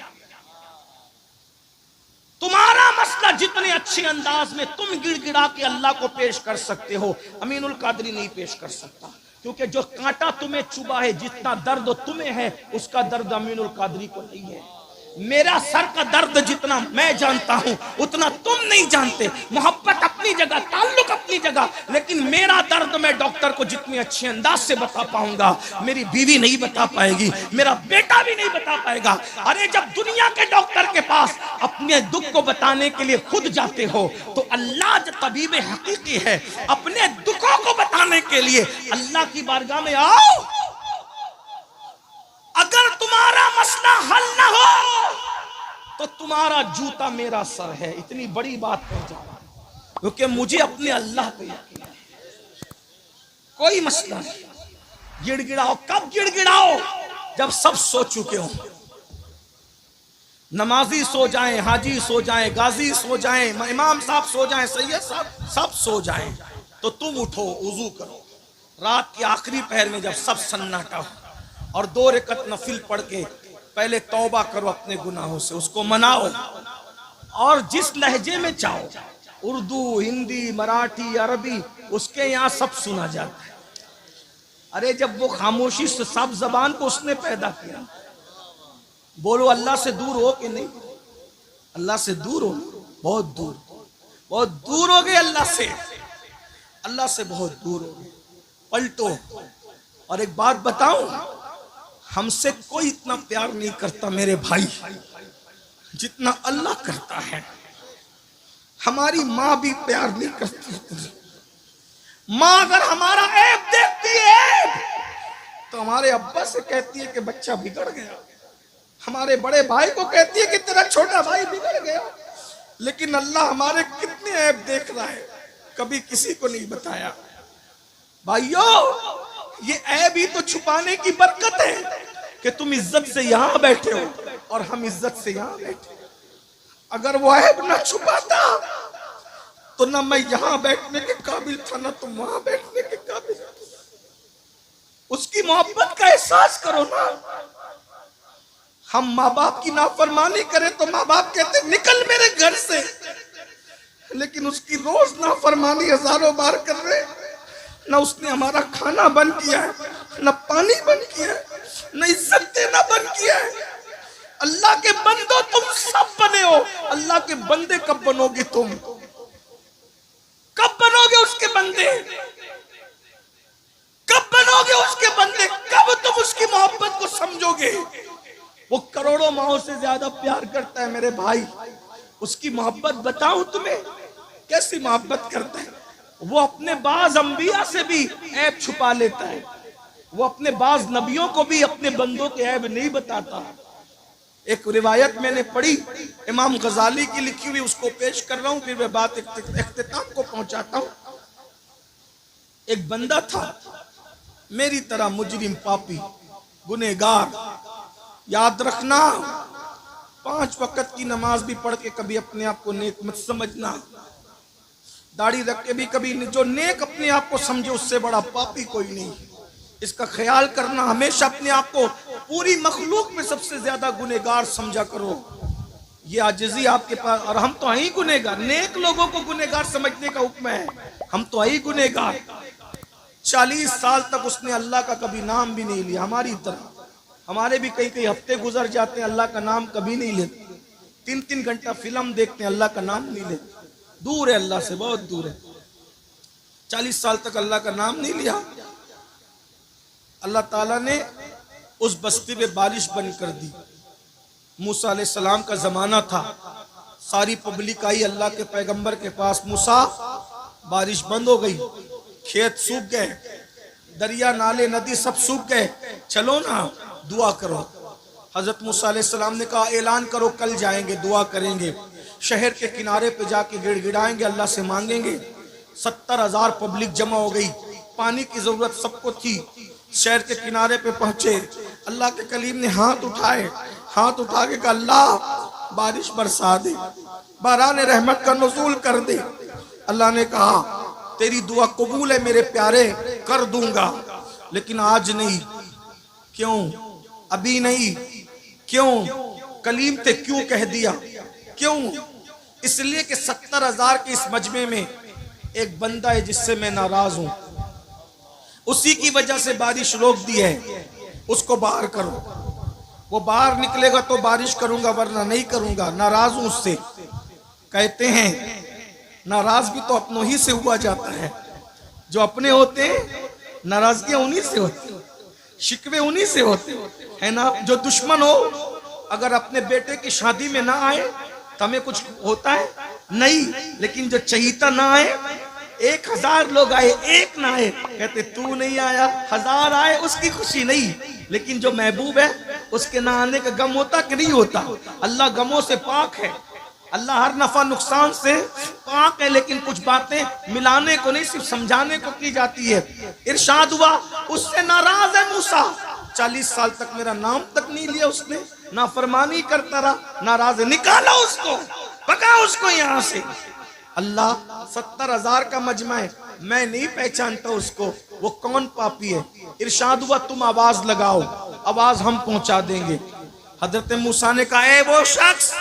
तुम्हारा मसला जितने अच्छे अंदाज में तुम गिड़गिड़ा के अल्लाह को पेश कर सकते हो, अमीनुल कादरी नहीं पेश कर सकता, क्योंकि जो कांटा तुम्हें चुभा है, जितना दर्द तुम्हें है, उसका दर्द अमीनुल कादरी को नहीं है। मेरा सर का दर्द जितना मैं जानता हूं उतना तुम नहीं जानते। मोहब्बत अपनी जगह, ताल्लुक अपनी जगह, लेकिन मेरा दर्द मैं डॉक्टर को जितने अच्छे अंदाज से बता पाऊंगा, मेरी बीवी नहीं बता पाएगी, मेरा बेटा भी नहीं बता पाएगा। अरे जब दुनिया के डॉक्टर के पास अपने दुख को बताने के लिए खुद जाते हो, तो अल्लाह जो तबीब हकीकी है, अपने दुखों को बताने के लिए अल्लाह की बारगाह में आओ। अगर तुम्हारा मसला हल ना हो तो तुम्हारा जूता मेरा सर है। इतनी बड़ी बात कह जा रहा हूं क्योंकि मुझे अपने अल्लाह पे यकीन है। कोई मसला नहीं, गिड़गिड़ाओ। कब गिड़गिड़ाओ? जब सब सो चुके हो, नमाजी सो जाएं, हाजी सो जाएं, गाजी सो जाएं, इमाम साहब सो जाएं, सैयद साहब सब सो जाएं, तो तुम उठो, वुजू करो। रात के आखिरी पहर में जब सब सन्नाटा हो और 2 रकत नफिल पढ़ के पहले तौबा करो अपने गुनाहों से, उसको मनाओ और जिस लहजे में चाहो, उर्दू, हिंदी, मराठी, अरबी, उसके यहाँ सब सुना जाता है। अरे जब वो खामोशी से सब जबान को उसने पैदा किया, बोलो अल्लाह से दूर हो कि नहीं? अल्लाह से दूर हो, बहुत दूर, बहुत दूर हो गए अल्लाह से, अल्लाह से बहुत दूर हो गए। पलटो। और एक बात बताऊं, हमसे कोई इतना प्यार नहीं करता मेरे भाई जितना अल्लाह करता है। हमारी माँ भी प्यार नहीं करती। माँ अगर हमारा ऐब देखती है तो हमारे अब्बा से कहती है कि बच्चा बिगड़ गया, हमारे बड़े भाई को कहती है कि तेरा छोटा भाई बिगड़ गया। लेकिन अल्लाह हमारे कितने ऐब देख रहा है, कभी किसी को नहीं बताया। भाइयों, ये ऐब ही तो छुपाने की बरकत है कि तुम इज्जत से यहां बैठे हो और हम इज्जत से यहां बैठे। अगर वो ऐब ना छुपाता तो ना मैं यहां बैठने के काबिल था, ना तुम वहां बैठने के काबिल। उसकी मोहब्बत का एहसास करो ना। हम माँ बाप की नाफरमानी करें तो माँ बाप कहते निकल मेरे घर से, लेकिन उसकी रोज नाफरमानी हजारों बार कर रहे। न उसने हमारा खाना बंद किया है, न पानी बंद किया है, न इज्जत देना बंद किया है। अल्लाह के बंदो तुम सब बने हो, अल्लाह के बंदे कब बनोगे? तुम कब बनोगे उसके बंदे? कब बनोगे उसके बंदे? कब तुम उसकी मोहब्बत को समझोगे? वो करोड़ों माओं से ज्यादा प्यार करता है मेरे भाई। उसकी मोहब्बत बताऊं तुम्हें कैसी मोहब्बत करता है। वो अपने बाज अंबिया से भी ऐब छुपा लेता है। वो अपने बाज नबियों को भी अपने बंदों के ऐब नहीं बताता। एक रिवायत मैंने पढ़ी इमाम गजाली की लिखी हुई, उसको पेश कर रहा हूं, फिर मैं बात इख्तिताम को पहुंचाता हूं। एक बंदा था मेरी तरह मुजरिम, पापी, गुनहगार। याद रखना 5 वक्त की नमाज भी पढ़ के कभी अपने आप को नेक मत समझना। दाढ़ी रख के भी कभी जो नेक अपने आप को समझे उससे बड़ा पापी कोई नहीं। इसका ख्याल करना। हमेशा अपने आप को पूरी मखलूक में सबसे ज्यादा गुनहगार समझा करो। ये आजिज़ी आपके पास। और हम तो हैं ही गुनहगार। नेक लोगों को गुनहगार समझने का हुक्म है, हम तो हैं ही गुनहगार। 40 साल तक उसने अल्लाह का कभी नाम भी नहीं लिया। हमारी तरह हमारे भी कई कई हफ्ते गुजर जाते हैं, अल्लाह का नाम कभी नहीं लेते। 3-3 घंटा फिल्म देखते हैं, अल्लाह का नाम नहीं लेते। दूर है अल्लाह से, बहुत दूर है। 40 साल तक अल्लाह का नाम नहीं लिया। अल्लाह ताला ने उस बस्ती में बारिश बंद कर दी। मूसा अलैहिस्सलाम का जमाना था, सारी पब्लिक आई अल्लाह के पैगंबर के पास। मूसा, बारिश बंद हो गई, खेत सूख गए, दरिया नाले नदी सब सूख गए, चलो ना दुआ करो। हजरत मूसा अलैहिस्सलाम ने कहा ऐलान करो, कल जाएंगे, दुआ करेंगे, शहर के किनारे पे जाके गिड़गिड़ाएंगे, अल्लाह से मांगेंगे। 70,000 पब्लिक जमा हो गई। पानी की जरूरत सबको थी। शहर के किनारे पे पहुंचे, अल्लाह के कलीम ने हाथ उठाए, हाथ उठा के कहा अल्लाह बारिश बरसा दे, बारान रहमत का नुज़ूल कर दे। अल्लाह ने कहा तेरी दुआ कबूल है मेरे प्यारे, कर दूंगा, लेकिन आज नहीं। क्यों? अभी नहीं। क्यों? कलीम थे, क्यों कह दिया? क्यों? इसलिए कि 70,000 के इस मजमे में एक बंदा है जिससे मैं नाराज हूं, उसी की वजह से बारिश रोक दी है, उसको बाहर करो। वो बाहर निकलेगा तो बारिश करूंगा, वरना नहीं करूंगा, नाराज हूं उससे। कहते हैं नाराज भी तो अपनों ही से हुआ जाता है। जो अपने होते हैं नाराजगियां उन्हीं से होती, शिकवे उन्हीं से होते है ना। जो दुश्मन हो अगर अपने बेटे की शादी में ना आए तो हमें कुछ होता है नहीं, लेकिन जो चहीता ना आए, 1000 लोग आए, एक ना आए, कहते तू नहीं आया। 1000 आए उसकी खुशी नहीं, लेकिन जो महबूब है उसके ना आने का गम होता कि नहीं होता। अल्लाह गमों से पाक है, अल्लाह हर नफा नुकसान से पाक है, लेकिन कुछ बातें मिलाने को नहीं, सिर्फ समझाने को की जाती है। इरशाद हुआ उससे नाराज है मूसा, 40 साल तक मेरा नाम तक नहीं लिया उसने, नाफरमानी करता रहा, नाराज है, निकालो उसको, भगाओ उसको यहाँ से। अल्लाह 70,000 का मजमा है, मैं नहीं पहचानता उसको, वो कौन पापी है। इरशाद हुआ तुम आवाज लगाओ, आवाज हम पहुंचा देंगे। हजरत मूसा ने कहा ए वो शख्स,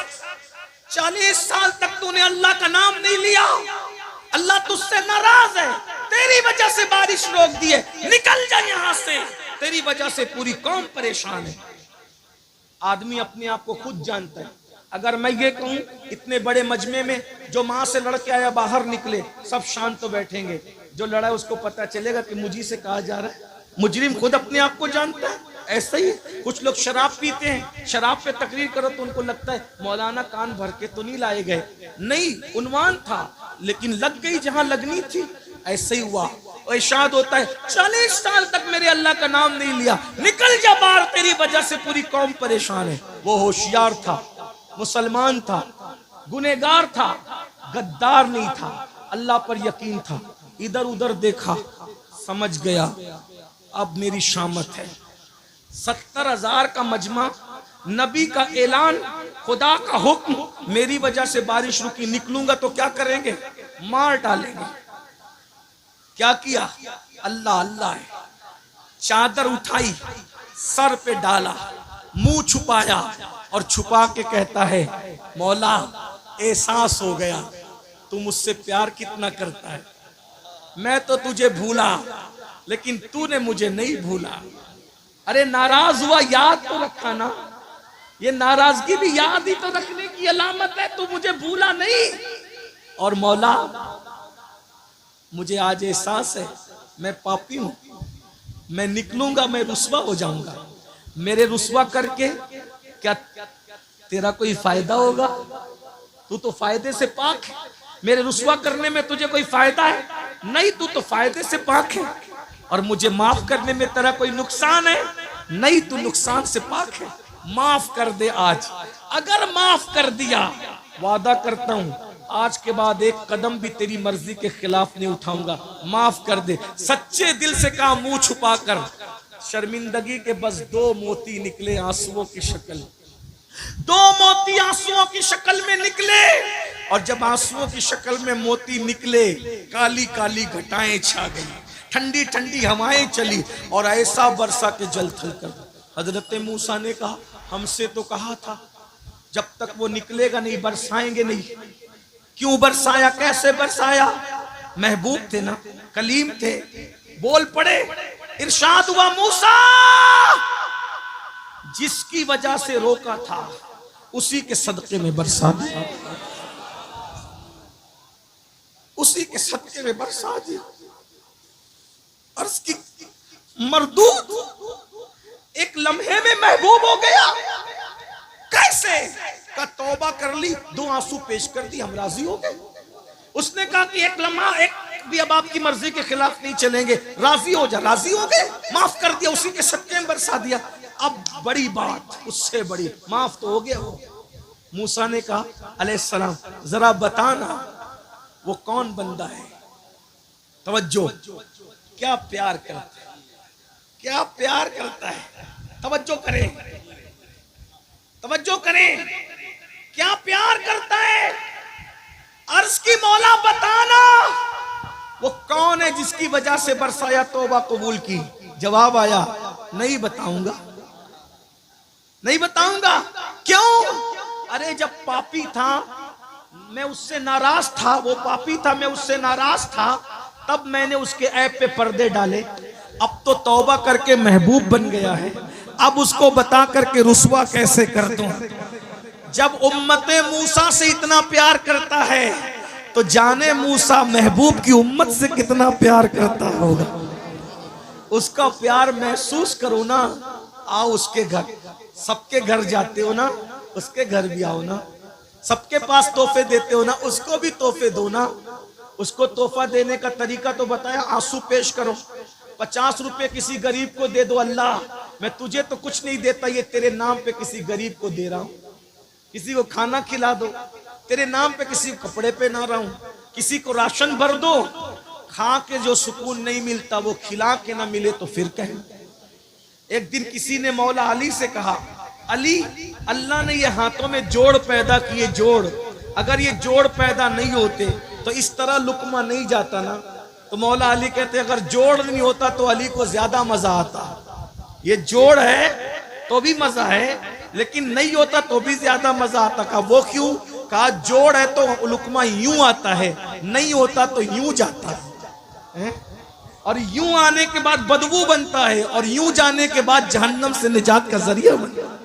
40 साल तक तूने अल्लाह का नाम नहीं लिया, अल्लाह तुझसे नाराज है, तेरी वजह से बारिश रोक दी है, निकल जा यहाँ से, तेरी वजह से पूरी कौम परेशान है। आदमी अपने आप को खुद जानता है। अगर मैं ये कहूं इतने बड़े मजमे में जो माँ से लड़के आया बाहर निकले, सब शांत तो बैठेंगे, जो लड़ा है उसको पता चलेगा कि मुझी से कहा जा रहा है। मुजरिम खुद अपने आप को जानता है। ऐसा ही कुछ लोग शराब पीते हैं, शराब पे तकरीर करो तो उनको लगता है मौलाना कान भर के तो नहीं लाए गए, नहीं, उन्वान था लेकिन लग गई जहां लगनी थी। ऐसे ही हुआ। इरशाद होता है 40 साल तक मेरे अल्लाह का नाम नहीं लिया, निकल जा बाहर, तेरी वजह से पूरी कौम परेशान है। वो होशियार था, मुसलमान था, गुनहगार था, गद्दार नहीं था, अल्लाह पर यकीन था। इधर उधर देखा, समझ गया अब मेरी शामत है। 70,000 का मजमा, नबी का ऐलान, खुदा का हुक्म, मेरी वजह से बारिश रुकी, निकलूंगा तो क्या करेंगे? मार डालेंगे। क्या किया? अल्लाह अल्लाह है, चादर उठाई, सर पे डाला, मुंह छुपाया और छुपा के कहता है, मौला एहसास हो गया तू मुझसे प्यार कितना करता है। मैं तो तुझे भूला लेकिन तूने मुझे नहीं भूला। अरे नाराज हुआ, याद तो रखा ना, ये नाराजगी भी याद ही तो रखने की अलामत है। तू मुझे भूला नहीं। और मौला मुझे आज एहसास है मैं पापी हूं, मैं निकलूंगा, मैं रुस्वा हो जाऊंगा। मेरे रुस्वा करके क्या तेरा कोई फायदा होगा? तू तो फायदे से पाक है। मेरे रुस्वा करने में तुझे कोई फायदा है? नहीं, तू तो फायदे से पाक है। और मुझे माफ करने में तेरा कोई नुकसान है? नहीं, तू नुकसान से पाक है। माफ कर दे आज। अगर माफ कर दिया, वादा करता हूं आज के बाद एक कदम भी तेरी मर्जी के खिलाफ नहीं उठाऊंगा। माफ कर दे। सच्चे दिल से कहा, मुंह छुपाकर। शर्मिंदगी के बस 2 मोती निकले आंसुओं की शक्ल। 2 मोती आंसुओं की शक्ल में निकले। और जब आंसुओं की शक्ल में मोती निकले, काली काली घटाएं छा गई, ठंडी ठंडी हवाएं चली और ऐसा बरसा के जल थल कर। हजरत मूसा ने कहा, हमसे तो कहा था जब तक वो निकलेगा नहीं बरसाएंगे नहीं। क्यों बरसाया, कैसे बरसाया? महबूब थे ना, कलीम थे, बोल पड़े। इरशाद हुआ, मूसा जिसकी वजह से रोका था उसी के सदके में बरसा दिया, उसी के सदके में बरसा दिया। अर्ज की मरदूद एक लम्हे में महबूब हो गया। कैसे? का तौबा कर ली, 2 आंसू पेश कर दी, हम राजी हो गए। उसने कहा कि एक लम्हा एक भी अब आपकी मर्जी के खिलाफ नहीं चलेंगे, राजी हो जा। राजी हो गए, माफ कर दिया, उसी के सदके में बरसा दिया। अब बड़ी बात, उससे बड़ी, माफ तो हो गया वो। मूसा ने कहा अलैहिस्सलाम, जरा बताना वो कौन बंदा है? तवज्जो, क्या प्यार करता है, क्या प्यार करता है। तवज्जो करें, तवज्जो करें, क्या प्यार करता है। अर्ज की मौला बताना वो कौन है जिसकी वजह से बरसाया, तौबा कबूल की। जवाब आया, नहीं बताऊंगा, नहीं बताऊंगा। क्यों? अरे जब पापी था मैं उससे नाराज था, वो पापी था मैं उससे नाराज था, तब मैंने उसके ऐब पे पर्दे डाले। अब तो तौबा करके महबूब बन गया है, अब उसको बता करके रुस्वा कैसे कर दूं। जब उम्मते मूसा से इतना प्यार करता है तो जाने मूसा महबूब की उम्मत से कितना प्यार करता होगा। उसका प्यार महसूस करो ना। आओ उसके घर, सबके घर जाते हो ना, उसके घर भी आओ ना। सबके पास तोहफे देते हो ना, उसको भी तोहफे दो ना। उसको तोहफा देने का तरीका तो बताया, आंसू पेश करो। 50 रुपए किसी गरीब को दे दो, अल्लाह मैं तुझे तो कुछ नहीं देता, ये तेरे नाम पे किसी गरीब को दे रहा हूँ। किसी को खाना खिला दो, तेरे नाम पे किसी को कपड़े पहना रहा हूँ। किसी को राशन भर दो, खा के जो सुकून नहीं मिलता वो खिला के ना मिले तो फिर कहें। एक दिन किसी ने मौला अली से कहा, अली अल्लाह ने ये हाथों में जोड़ पैदा किए, जोड़, अगर ये जोड़ पैदा नहीं होते तो इस तरह लुकमा नहीं जाता ना। तो मौला अली कहते अगर जोड़ नहीं होता तो अली को ज्यादा मजा आता। ये जोड़ है तो भी मजा है, लेकिन नहीं होता तो भी ज्यादा मजा आता। कहा वो क्यों? कहा जोड़ है तो लुकमा यूं आता है, नहीं होता तो यूं जाता है, और यूं आने के बाद बदबू बनता है, और यूं जाने के बाद जहन्नम से निजात का जरिया बनता है।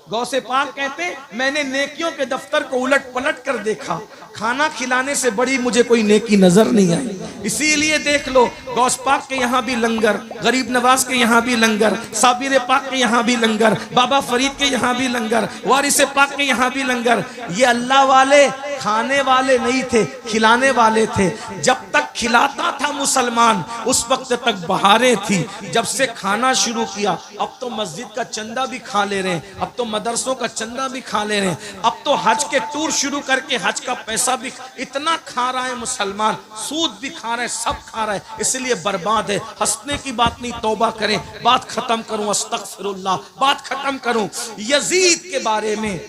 गौसे पाक कहते हैं मैंने नेकियों के दफ्तर को उलट पलट कर देखा, खाना खिलाने से बड़ी मुझे कोई नेकी नजर नहीं आई। इसीलिए देख लो, गौस पाक के यहाँ भी लंगर, गरीब नवाज के यहाँ भी लंगर, साबिर पाक के यहाँ भी लंगर, बाबा फरीद के यहाँ भी लंगर, वारिस पाक के यहाँ भी लंगर। ये अल्लाह वाले खाने वाले नहीं थे, खिलाने वाले थे। जब तक खिलाता था मुसलमान उस वक्त तक बहारें थी। जब से खाना शुरू किया, अब तो मस्जिद का चंदा भी खा ले रहे हैं, अब तो मदरसों का चंदा भी खा ले रहे हैं, अब तो हज के टूर शुरू करके हज का पैसा भी इतना खा रहा है मुसलमान, सूद भी खा रहे हैं, सब खा रहे हैं। इसलिए बर्बाद है। हंसने की बात नहीं, तौबा करें। बात खत्म करूं, अस्तगफिरुल्लाह, बात खत्म करूं। यजीद के बारे में,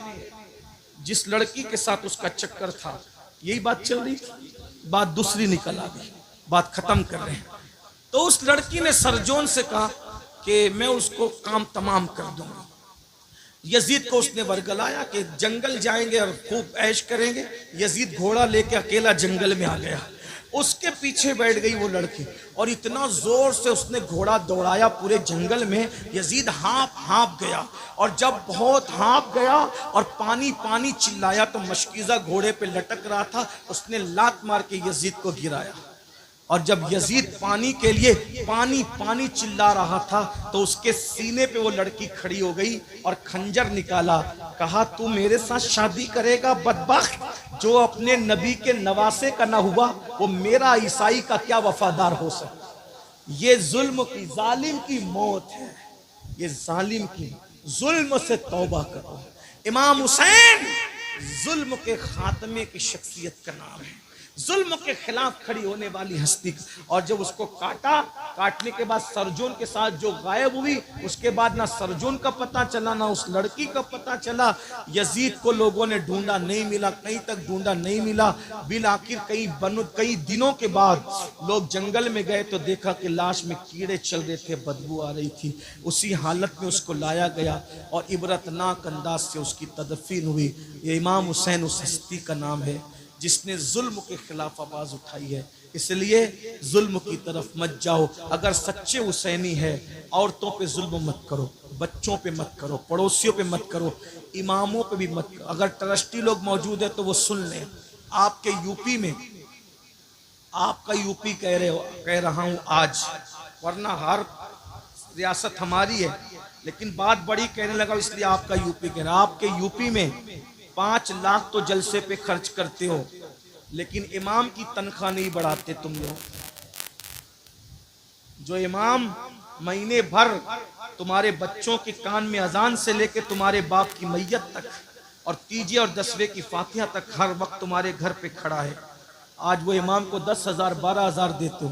जिस लड़की के साथ उसका चक्कर था, यही बात चल रही थी, बात दूसरी निकल आ गई, बात खत्म कर रहे हैं। तो उस लड़की ने सरजोन से कहा कि मैं उसको काम तमाम कर दूंगा। यजीद को उसने वर्गलाया कि जंगल जाएंगे और खूब ऐश करेंगे। यजीद घोड़ा लेके अकेला जंगल में आ गया, उसके पीछे बैठ गई वो लड़की और इतना जोर से उसने घोड़ा दौड़ाया पूरे जंगल में, यजीद हाँप हाँप गया। और जब बहुत हाँप गया और पानी पानी चिल्लाया तो मशकीज़ा घोड़े पे लटक रहा था, उसने लात मार के यजीद को गिराया। और जब यजीद पानी के लिए पानी पानी चिल्ला रहा था तो उसके सीने पे वो लड़की खड़ी हो गई और खंजर निकाला। कहा, तू मेरे साथ शादी करेगा बदबख्त, जो अपने नबी के नवासे का ना हुआ वो मेरा ईसाई का क्या वफादार हो सकता। ये जुल्म की, जालिम की मौत है, ये जालिम की। जुल्म से तौबा करो। इमाम हुसैन जुल्म के खात्मे की शख्सियत का नाम है, जुल्म के खिलाफ खड़ी होने वाली हस्ती। और जब उसको काटा, काटने के बाद सरजोन के साथ जो गायब हुई, उसके बाद ना सरजोन का पता चला ना उस लड़की का पता चला। यजीद को लोगों ने ढूंढा, नहीं मिला, कहीं तक ढूंढा, नहीं मिला। बिल आखिर कई दिनों के बाद लोग जंगल में गए तो देखा कि लाश में कीड़े चल रहे थे, बदबू आ रही थी। उसी हालत में उसको लाया गया और इबरतनाक अंदाज से उसकी तदफीन हुई। ये इमाम हुसैन उस हस्ती का नाम है जिसने जुल्म के खिलाफ आवाज उठाई है। इसलिए जुल्म की तरफ मत जाओ। अगर सच्चे हुसैनी है, औरतों पे जुल्म मत करो, बच्चों पे मत करो, पड़ोसियों पे मत करो, इमामों पे भी मत करो। अगर ट्रस्टी लोग मौजूद है तो वो सुन लें। आपके यूपी में, आपका यूपी कह रहा हूं आज, वरना हर रियासत हमारी है, लेकिन बात बड़ी कहने लगा इसलिए आपका यूपी कह रहा। आपके यूपी में 5 लाख तो जलसे पे खर्च करते हो, लेकिन इमाम की तनख्वाह नहीं बढ़ाते तुम लोग। जो इमाम महीने भर तुम्हारे बच्चों के कान में अजान से लेके तुम्हारे बाप की मैयत तक और तीजे और दसवें की फातिहा तक हर वक्त तुम्हारे घर पे खड़ा है, आज वो इमाम को 10,000 12,000 देते हो।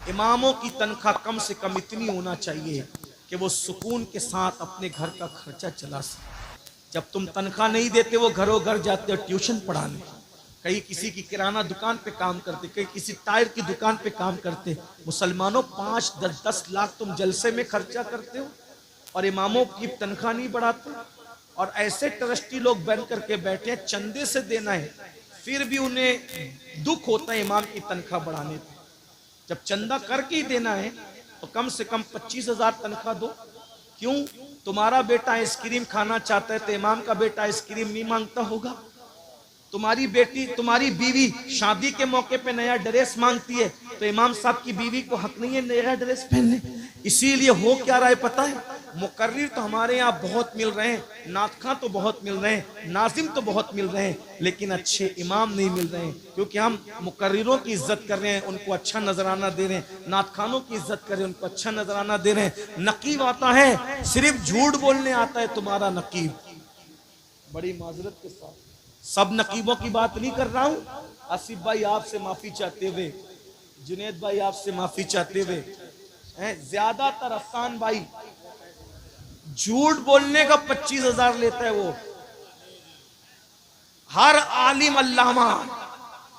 इमामों की तनख्वाह कम से कम इतनी होना चाहिए कि वो सुकून के साथ अपने घर का खर्चा चला सके। जब तुम तनख्वाह नहीं देते, वो घरों घर जाते हो ट्यूशन पढ़ाने, कहीं किसी की किराना दुकान पे काम करते, कहीं किसी टायर की दुकान पे काम करते। मुसलमानों 5, 10, 10 लाख तुम जलसे में खर्चा करते हो और इमामों की तनख्वाह नहीं बढ़ाते। और ऐसे ट्रस्टी लोग बन करके बैठे हैं, चंदे से देना है, फिर भी उन्हें दुख होता है इमाम की तनख्वाह बढ़ाने पे। जब चंदा करके ही देना है तो कम से कम 25,000 तनख्वाह दो। क्यों? तुम्हारा बेटा आइसक्रीम खाना चाहता है तो इमाम का बेटा आइसक्रीम नहीं मांगता होगा? तुम्हारी बेटी, तुम्हारी बीवी शादी के मौके पे नया ड्रेस मांगती है तो इमाम साहब की बीवी को हक नहीं है नया ड्रेस पहनने? इसीलिए हो क्या रहा है पता है? मुकर्रिर तो हमारे यहाँ बहुत मिल रहे हैं, नातखां तो बहुत मिल रहे हैं, नाजिम तो बहुत मिल रहे हैं, लेकिन अच्छे इमाम नहीं मिल रहे हैं। क्योंकि हम मुकर्रिरों की इज्जत कर रहे हैं, उनको अच्छा नजराना दे रहे हैं, नातखानों की इज्जत कर रहे हैं, उनको अच्छा नजराना दे रहे हैं। नकीब आता है, सिर्फ झूठ बोलने आता है तुम्हारा नकीब। बड़ी माजरत के साथ सब नकीबों की बात नहीं कर रहा हूं। आसिफ भाई आपसे माफी चाहते हुए, जुनेद भाई आपसे माफी चाहते हुए, ज्यादातर अफसान भाई झूठ बोलने का 25,000 लेता है वो। हर आलिम अल्लामा,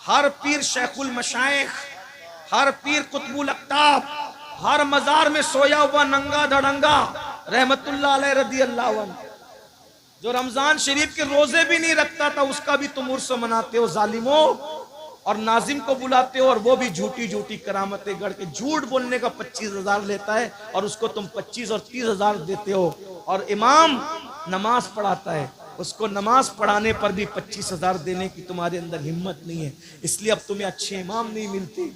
हर पीर शेखुल मशाइख, हर पीर कुतुबुल अक्ताब, हर मजार में सोया हुआ नंगा धड़ंगा रहमतुल्लाह अलैह रदी अल्लाह अन्हु, जो रमजान शरीफ के रोजे भी नहीं रखता था, उसका भी तुम उर्स मनाते हो जालिमो। और नाजिम को बुलाते हो और वो भी झूठी झूठी करामतें गढ़ के झूठ बोलने का 25,000 लेता है और उसको तुम 25 और 30,000 देते हो। और इमाम नमाज पढ़ाता है, उसको नमाज पढ़ाने पर भी 25,000 देने की तुम्हारे अंदर हिम्मत नहीं है। इसलिए अब तुम्हें अच्छे इमाम नहीं मिलते।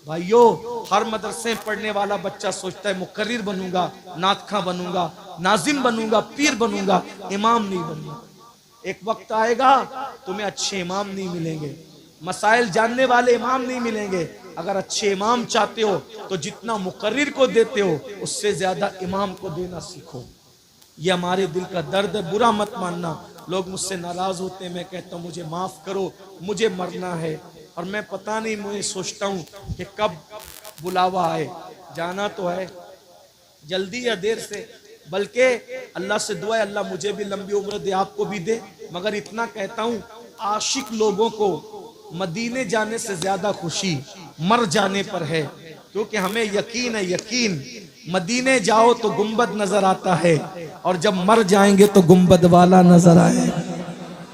भाइयों, हर मदरसे पढ़ने वाला बच्चा सोचता है मुकर्रिर बनूंगा, नातखां बनूंगा, नाजिम बनूंगा, पीर बनूंगा, इमाम नहीं बनूंगा। एक वक्त आएगा तुम्हें अच्छे इमाम नहीं मिलेंगे, मसाइल जानने वाले इमाम नहीं मिलेंगे। अगर अच्छे इमाम चाहते हो तो जितना मुकर्रिर को देते हो उससे ज्यादा इमाम को देना सीखो। ये हमारे दिल का दर्द है, बुरा मत मानना। लोग मुझसे नाराज होते हैं, मैं कहता हूँ मुझे माफ करो, मुझे मरना है और मैं पता नहीं, मुझे सोचता हूँ कि कब बुलावा आए। जाना तो है जल्दी या देर से, बल्कि अल्लाह से दुआ है अल्लाह मुझे भी लंबी उम्र दे, आपको भी दे। मगर इतना कहता हूँ, आशिक लोगों को मदीने जाने से ज्यादा खुशी मर जाने पर है, क्योंकि हमें यकीन है, यकीन मदीने जाओ तो गुंबद नजर आता है, और जब मर जाएंगे तो गुंबद वाला नजर आएगा।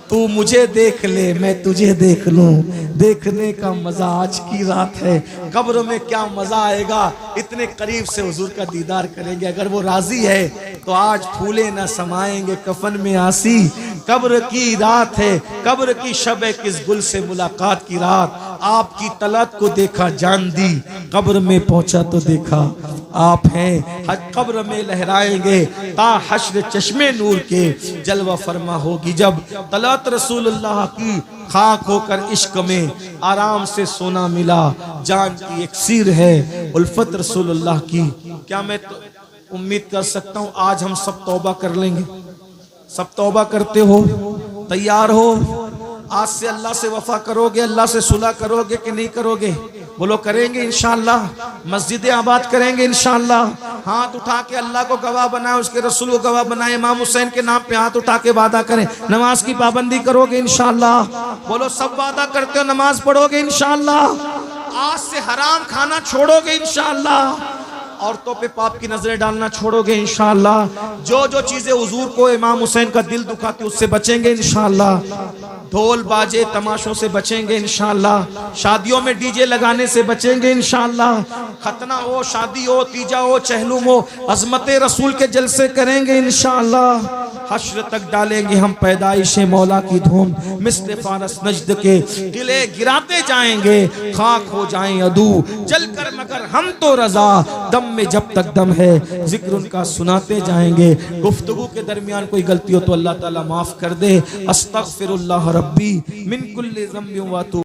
तू मुझे देख ले, मैं तुझे देख लूं, देखने का मजा आज की रात है। कब्र में क्या मजा आएगा, इतने करीब से हुजूर का दीदार करेंगे। अगर वो राजी है तो आज फूले न समाएंगे कफन में आसी। कब्र की रात है, कब्र की शब है, किस गुल से मुलाकात की रात। आपकी तलत को देखा जान दी, कब्र में पहुंचा तो देखा आप हैं। हज कब्र में लहराएंगे ता हश्र चश्मे नूर के जलवा फरमा होगी। जब तलत रसूलुल्लाह की खाक होकर इश्क में आराम से सोना मिला, जान की एक सीर है उल्फत रसूलुल्लाह की। क्या मैं तो उम्मीद कर सकता हूँ आज हम सब तौबा कर लेंगे? सब तौबा करते हो? तैयार हो? आज से अल्लाह से वफा करोगे, अल्लाह से सुलह करोगे कि नहीं करोगे? बोलो करेंगे इंशाअल्लाह। मस्जिदें आबाद करेंगे इंशाअल्लाह। हाथ उठा के अल्लाह को गवाह बनाए, उसके रसूल को गवाह बनाए, इमाम हुसैन के नाम पे हाथ उठा के वादा करें। नमाज की पाबंदी करोगे इंशाअल्लाह? बोलो सब वादा करते हो नमाज पढ़ोगे इंशाअल्लाह? आज से हराम खाना छोड़ोगे इंशाअल्लाह? औरतों पे पाप की नजरें डालना छोड़ोगे इंशाअल्लाह? जो जो चीजें हुजूर को इमाम हुसैन का दिल दुखाती उससे बचेंगे इंशाअल्लाह? ढोल बाजे तमाशों से बचेंगे इंशाअल्लाह? शादियों में डीजे लगाने से बचेंगे इंशाअल्लाह? खतना हो, शादी हो, तीजा हो, चहलुम हो, अजमत रसूल के जलसे करेंगे इंशाअल्लाह। हश्र तक डालेंगे हम पैदाइश मौला की धूम, मिस्ल फारस नजद के किले गिराते जाएंगे, खाक हो जाएं अदू जल कर मगर हम तो रजा, दम में जब तक दम है जिक्र उनका सुनाते जाएंगे। गुफ्तगू के दरमियान कोई गलती हो तो अल्लाह ताला माफ कर दे। अस्तगफिरुल्लाह रब्बी मिन कुल्ली ज़म्बिन व